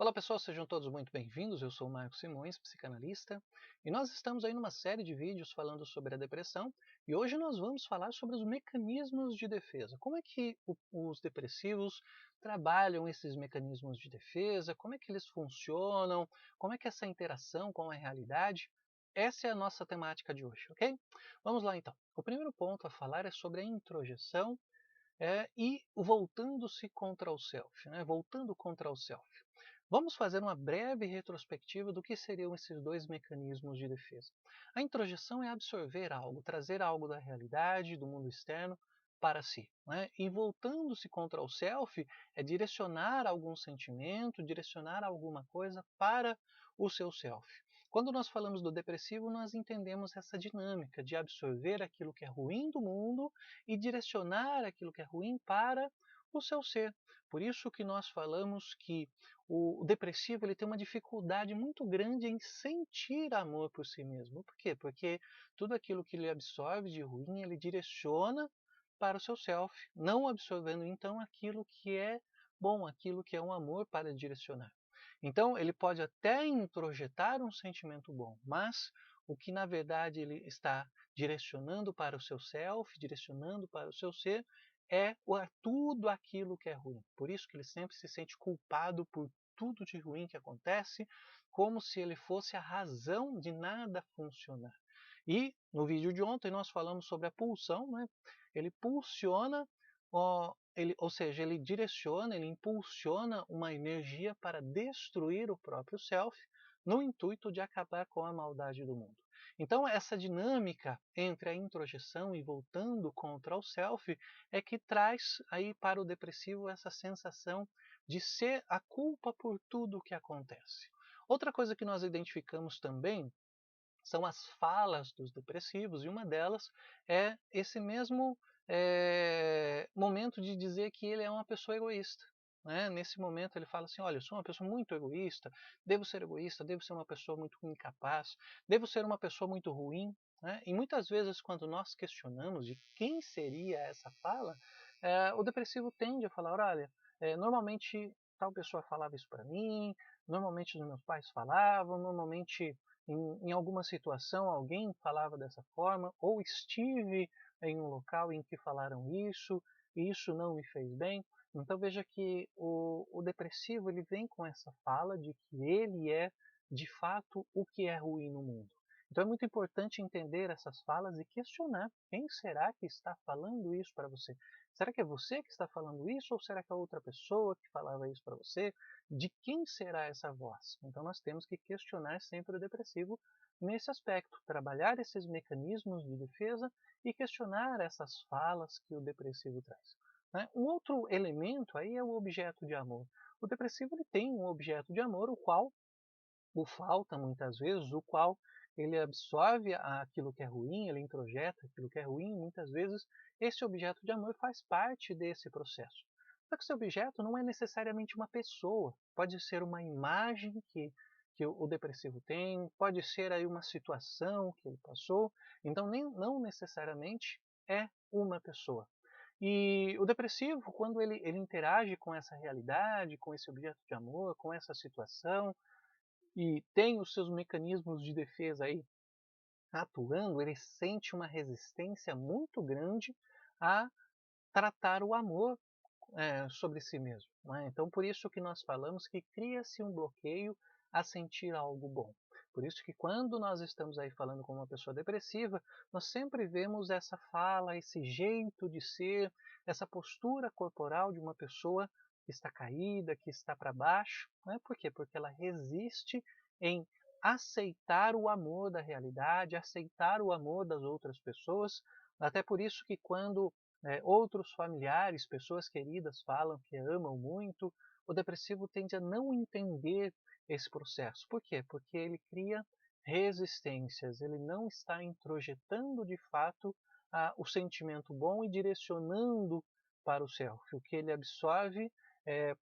Olá pessoal, sejam todos muito bem-vindos. Eu sou o Marcos Simões, psicanalista, e nós estamos aí numa série de vídeos falando sobre a depressão, e hoje nós vamos falar sobre os mecanismos de defesa. Como é que os depressivos trabalham esses mecanismos de defesa, como é que eles funcionam, como é que é essa interação com a realidade. Essa é a nossa temática de hoje, ok? Vamos lá então. O primeiro ponto a falar é sobre a introjeção e o voltando-se contra o self, né? Voltando contra o self. Vamos fazer uma breve retrospectiva do que seriam esses dois mecanismos de defesa. A introjeção é absorver algo, trazer algo da realidade, do mundo externo, para si. Né? E voltando-se contra o self é direcionar algum sentimento, direcionar alguma coisa para o seu self. Quando nós falamos do depressivo, nós entendemos essa dinâmica de absorver aquilo que é ruim do mundo e direcionar aquilo que é ruim para o seu ser. Por isso que nós falamos que o depressivo ele tem uma dificuldade muito grande em sentir amor por si mesmo. Por quê? Porque tudo aquilo que ele absorve de ruim, ele direciona para o seu self, não absorvendo então aquilo que é bom, aquilo que é um amor para direcionar. Então ele pode até introjetar um sentimento bom, mas o que na verdade ele está direcionando para o seu self, direcionando para o seu ser, é tudo aquilo que é ruim. Por isso que ele sempre se sente culpado por tudo de ruim que acontece, como se ele fosse a razão de nada funcionar. E no vídeo de ontem nós falamos sobre a pulsão, né? Ele pulsiona, ou seja, ele direciona, ele impulsiona uma energia para destruir o próprio self, no intuito de acabar com a maldade do mundo. Então, essa dinâmica entre a introjeção e voltando contra o self é que traz aí para o depressivo essa sensação de ser a culpa por tudo o que acontece. Outra coisa que nós identificamos também são as falas dos depressivos, e uma delas é esse mesmo momento de dizer que ele é uma pessoa egoísta. Né? Nesse momento ele fala assim, olha, eu sou uma pessoa muito egoísta, devo ser uma pessoa muito incapaz, devo ser uma pessoa muito ruim. Né? E muitas vezes quando nós questionamos de quem seria essa fala, o depressivo tende a falar, olha, normalmente tal pessoa falava isso para mim, normalmente os meus pais falavam, normalmente em alguma situação alguém falava dessa forma, ou estive em um local em que falaram isso, e isso não me fez bem. Então veja que o depressivo ele vem com essa fala de que ele é de fato o que é ruim no mundo. Então é muito importante entender essas falas e questionar quem será que está falando isso para você. Será que é você que está falando isso ou será que é outra pessoa que falava isso para você? De quem será essa voz? Então nós temos que questionar sempre o depressivo nesse aspecto, trabalhar esses mecanismos de defesa e questionar essas falas que o depressivo traz. Né? Um outro elemento aí é o objeto de amor. O depressivo ele tem um objeto de amor, o qual o falta muitas vezes, o qual ele absorve aquilo que é ruim, ele introjeta aquilo que é ruim, muitas vezes esse objeto de amor faz parte desse processo. Só que esse objeto não é necessariamente uma pessoa, pode ser uma imagem que o depressivo tem, pode ser aí uma situação que ele passou, então não necessariamente é uma pessoa. E o depressivo, quando ele interage com essa realidade, com esse objeto de amor, com essa situação, e tem os seus mecanismos de defesa aí atuando, ele sente uma resistência muito grande a tratar o amor sobre si mesmo. Né? Então, por isso que nós falamos que cria-se um bloqueio a sentir algo bom. Por isso que quando nós estamos aí falando com uma pessoa depressiva, nós sempre vemos essa fala, esse jeito de ser, essa postura corporal de uma pessoa que está caída, que está para baixo. Né? Por quê? Porque ela resiste em aceitar o amor da realidade, aceitar o amor das outras pessoas. Até por isso que quando outros familiares, pessoas queridas falam que amam muito, o depressivo tende a não entender esse processo. Por quê? Porque ele cria resistências, ele não está introjetando de fato o sentimento bom e direcionando para o self. O que ele absorve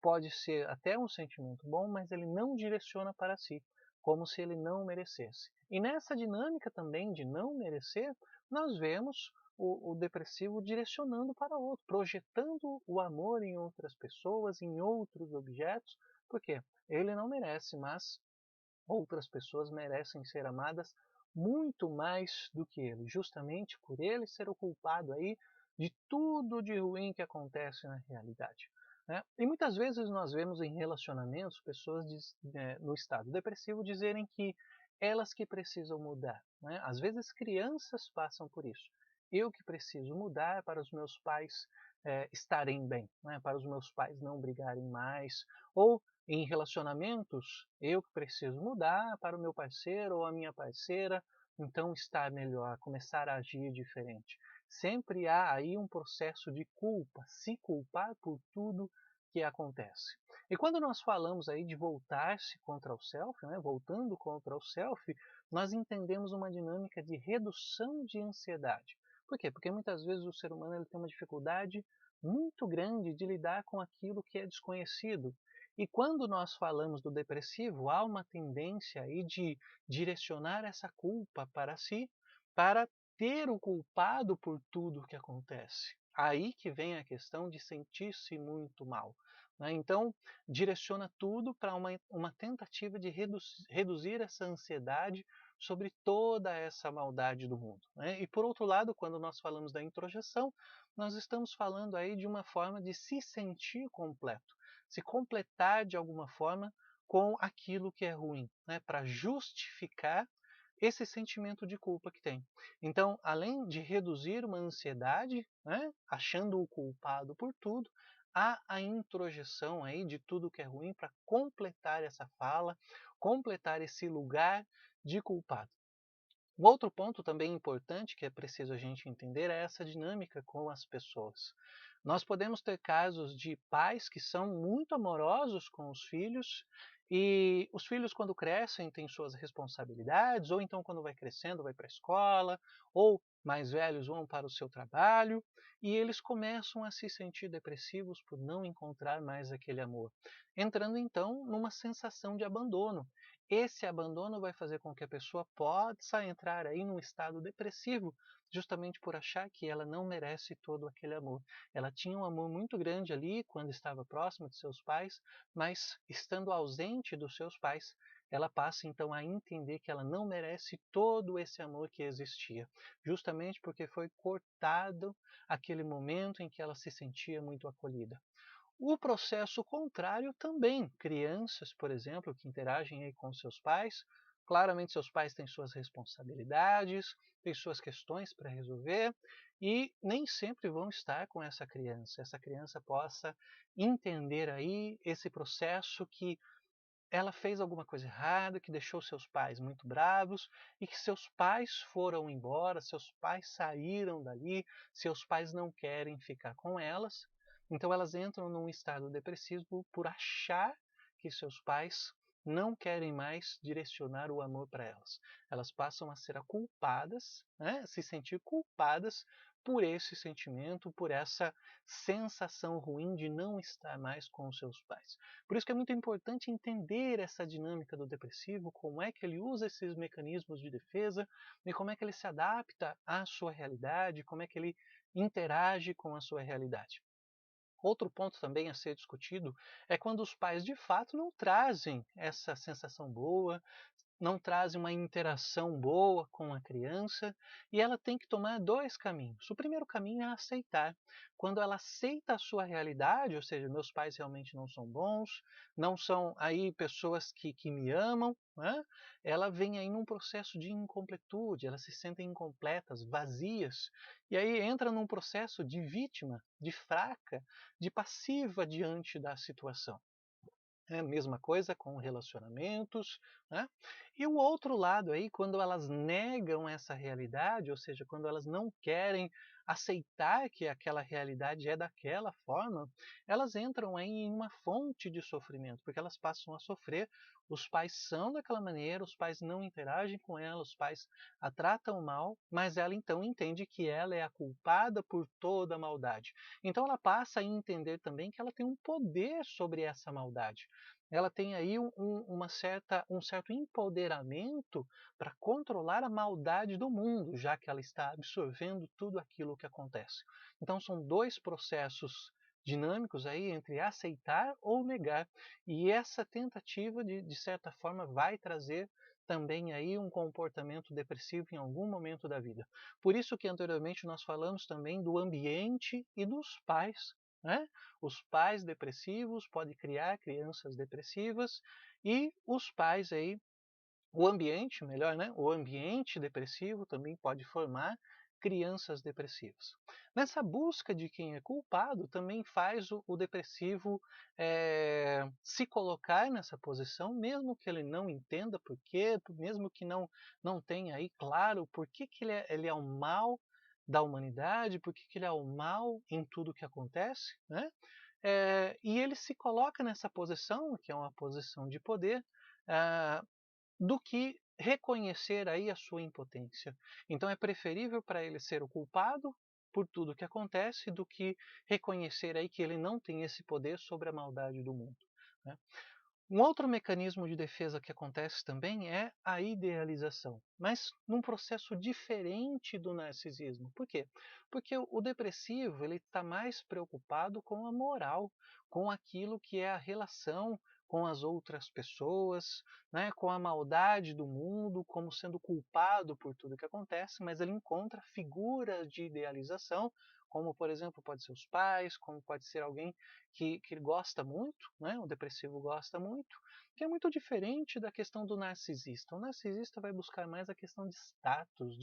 pode ser até um sentimento bom, mas ele não direciona para si, como se ele não merecesse. E nessa dinâmica também de não merecer, nós vemos o depressivo direcionando para outro, projetando o amor em outras pessoas, em outros objetos, Por quê? Ele não merece, mas outras pessoas merecem ser amadas muito mais do que ele, justamente por ele ser o culpado aí de tudo de ruim que acontece na realidade. Né? E muitas vezes nós vemos em relacionamentos pessoas no estado depressivo dizerem que elas que precisam mudar. Né? Às vezes crianças passam por isso. Eu que preciso mudar para os meus pais estarem bem, né? Para os meus pais não brigarem mais, ou em relacionamentos, eu que preciso mudar para o meu parceiro ou a minha parceira, então estar melhor, começar a agir diferente. Sempre há aí um processo de culpa, se culpar por tudo que acontece. E quando nós falamos aí de voltar-se contra o self, né, voltando contra o self, nós entendemos uma dinâmica de redução de ansiedade. Por quê? Porque muitas vezes o ser humano ele tem uma dificuldade muito grande de lidar com aquilo que é desconhecido. E quando nós falamos do depressivo, há uma tendência aí de direcionar essa culpa para si, para ter o culpado por tudo o que acontece. Aí que vem a questão de sentir-se muito mal. Né? Então, direciona tudo para uma tentativa de reduzir essa ansiedade sobre toda essa maldade do mundo. Né? E por outro lado, quando nós falamos da introjeção, nós estamos falando aí de uma forma de se sentir completo, se completar de alguma forma com aquilo que é ruim, né? Para justificar esse sentimento de culpa que tem. Então, além de reduzir uma ansiedade, né, achando o culpado por tudo, há a introjeção aí de tudo que é ruim para completar essa fala, completar esse lugar de culpado. Um outro ponto também importante que é preciso a gente entender é essa dinâmica com as pessoas. Nós podemos ter casos de pais que são muito amorosos com os filhos e os filhos quando crescem têm suas responsabilidades, ou então quando vai crescendo vai para a escola, ou mais velhos vão para o seu trabalho e eles começam a se sentir depressivos por não encontrar mais aquele amor, entrando então numa sensação de abandono. Esse abandono vai fazer com que a pessoa possa entrar aí num estado depressivo, justamente por achar que ela não merece todo aquele amor. Ela tinha um amor muito grande ali quando estava próxima de seus pais, mas estando ausente dos seus pais, ela passa então a entender que ela não merece todo esse amor que existia, justamente porque foi cortado aquele momento em que ela se sentia muito acolhida. O processo contrário também, crianças, por exemplo, que interagem aí com seus pais, claramente seus pais têm suas responsabilidades, têm suas questões para resolver e nem sempre vão estar com essa criança. Essa criança possa entender aí esse processo que ela fez alguma coisa errada, que deixou seus pais muito bravos e que seus pais foram embora, seus pais saíram dali, seus pais não querem ficar com elas. Então elas entram num estado depressivo por achar que seus pais não querem mais direcionar o amor para elas. Elas passam a ser culpadas, né? Se sentir culpadas por esse sentimento, por essa sensação ruim de não estar mais com os seus pais. Por isso que é muito importante entender essa dinâmica do depressivo, como é que ele usa esses mecanismos de defesa e como é que ele se adapta à sua realidade, como é que ele interage com a sua realidade. Outro ponto também a ser discutido é quando os pais de fato não trazem essa sensação boa, não trazem uma interação boa com a criança e ela tem que tomar dois caminhos. O primeiro caminho é aceitar. Quando ela aceita a sua realidade, ou seja, meus pais realmente não são bons, não são aí pessoas que me amam, né? Ela vem aí num processo de incompletude, elas se sentem incompletas, vazias, e aí entra num processo de vítima, de fraca, de passiva diante da situação. É a mesma coisa com relacionamentos, né? E o outro lado aí, quando elas negam essa realidade, ou seja, quando elas não querem aceitar que aquela realidade é daquela forma, elas entram aí em uma fonte de sofrimento, porque elas passam a sofrer. Os pais são daquela maneira, os pais não interagem com ela, os pais a tratam mal, mas ela então entende que ela é a culpada por toda a maldade. Então ela passa a entender também que ela tem um poder sobre essa maldade. Ela tem aí um certo empoderamento para controlar a maldade do mundo, já que ela está absorvendo tudo aquilo que acontece. Então são dois processos dinâmicos aí entre aceitar ou negar. E essa tentativa, de certa forma, vai trazer também aí um comportamento depressivo em algum momento da vida. Por isso que anteriormente nós falamos também do ambiente e dos pais, né? Os pais depressivos podem criar crianças depressivas e os pais aí, o ambiente, melhor, né? O ambiente depressivo também pode formar crianças depressivas. Nessa busca de quem é culpado, também faz o depressivo se colocar nessa posição, mesmo que ele não entenda por quê, mesmo que não tenha aí claro por que ele é o mal da humanidade, por que ele é o mal em tudo que acontece, né? E ele se coloca nessa posição, que é uma posição de poder, ah, do que reconhecer aí a sua impotência. Então é preferível para ele ser o culpado por tudo que acontece do que reconhecer aí que ele não tem esse poder sobre a maldade do mundo, né? Um outro mecanismo de defesa que acontece também é a idealização, mas num processo diferente do narcisismo. Por quê? Porque o depressivo ele está mais preocupado com a moral, com aquilo que é a relação com as outras pessoas, né, com a maldade do mundo, como sendo culpado por tudo que acontece, mas ele encontra figuras de idealização, como por exemplo pode ser os pais, como pode ser alguém que gosta muito, né, o depressivo gosta muito, que é muito diferente da questão do narcisista. O narcisista vai buscar mais a questão de status,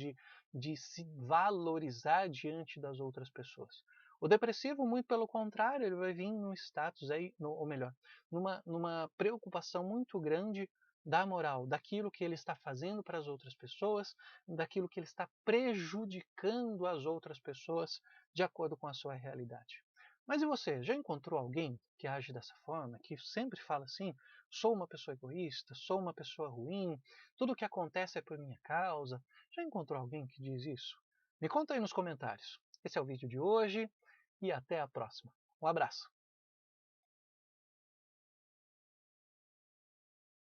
de se valorizar diante das outras pessoas. O depressivo, muito pelo contrário, ele vai vir num status aí, ou melhor, numa preocupação muito grande da moral, daquilo que ele está fazendo para as outras pessoas, daquilo que ele está prejudicando as outras pessoas de acordo com a sua realidade. Mas e você? Já encontrou alguém que age dessa forma, que sempre fala assim: sou uma pessoa egoísta, sou uma pessoa ruim, tudo o que acontece é por minha causa? Já encontrou alguém que diz isso? Me conta aí nos comentários. Esse é o vídeo de hoje e até a próxima. Um abraço!